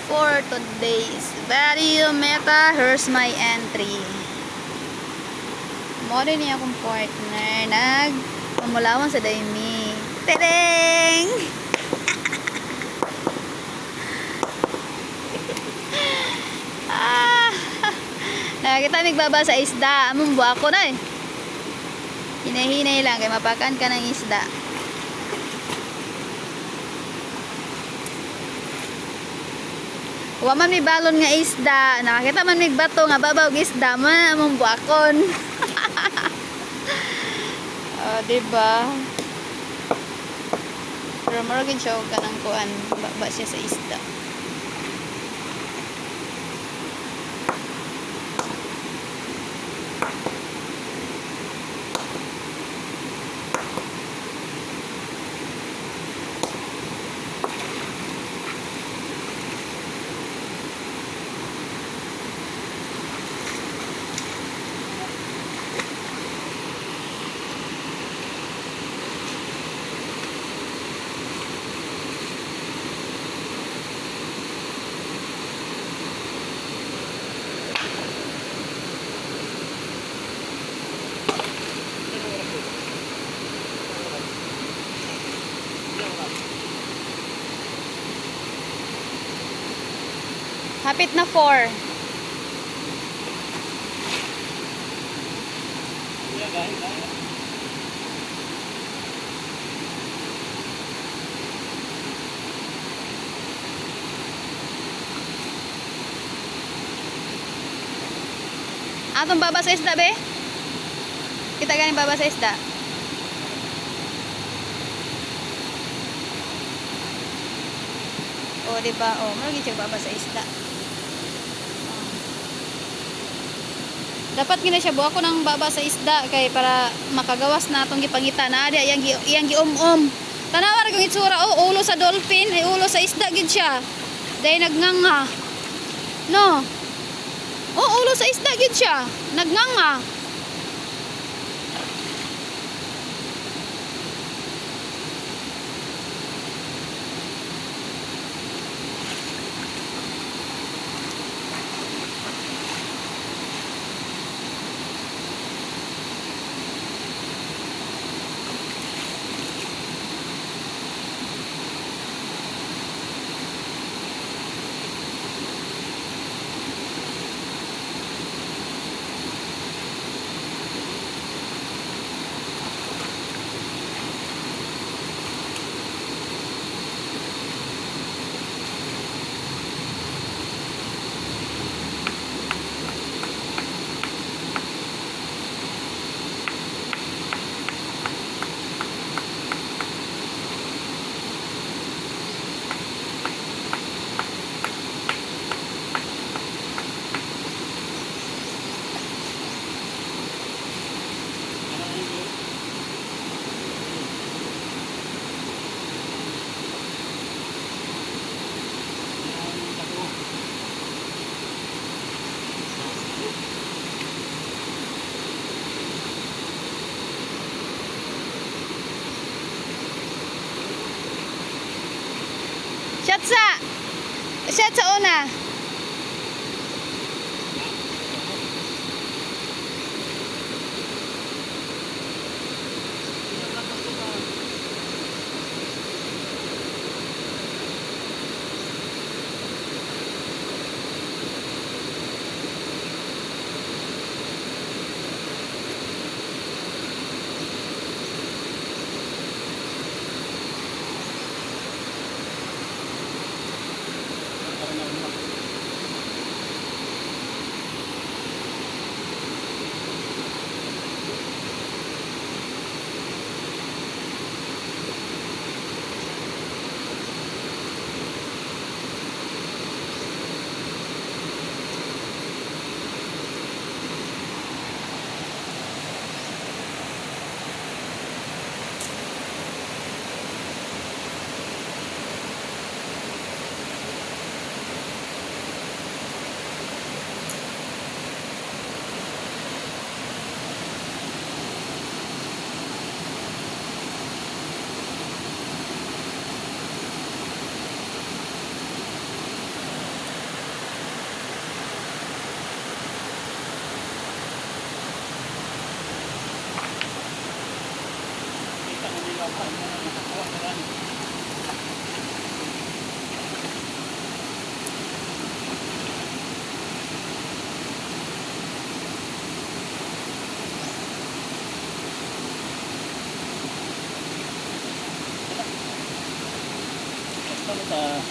for today's video. Meta, here's my entry. Mo rin niya akong partner. Mamulawan sa Daimi. Tadeng! Nakakita nagbaba sa isda. Among buwa ko na eh. Hinay-hinay lang. Kaya mapakan ka ng isda. Huwag man may balon nga isda. Nakakita man may bato nga babaw isda. Among buwakon. Diba? Pero maragin siya ka ng kuan. Baba siya sa isda. Hapit na 4. Atong baba sa isda, be? Kita ganing baba sa isda. O, diba? O, maragin siya baba sa isda. Dapat gina siya buha ko ng baba sa isda kay para makagawas na atong gipangita na ada iyang gium-um. Tanawa ra kung itsura ulo sa dolphin ay ulo sa isda gid siya. Day nagnganga. No. Ulo sa isda gid siya. Nagnganga. Shot sa una. Basta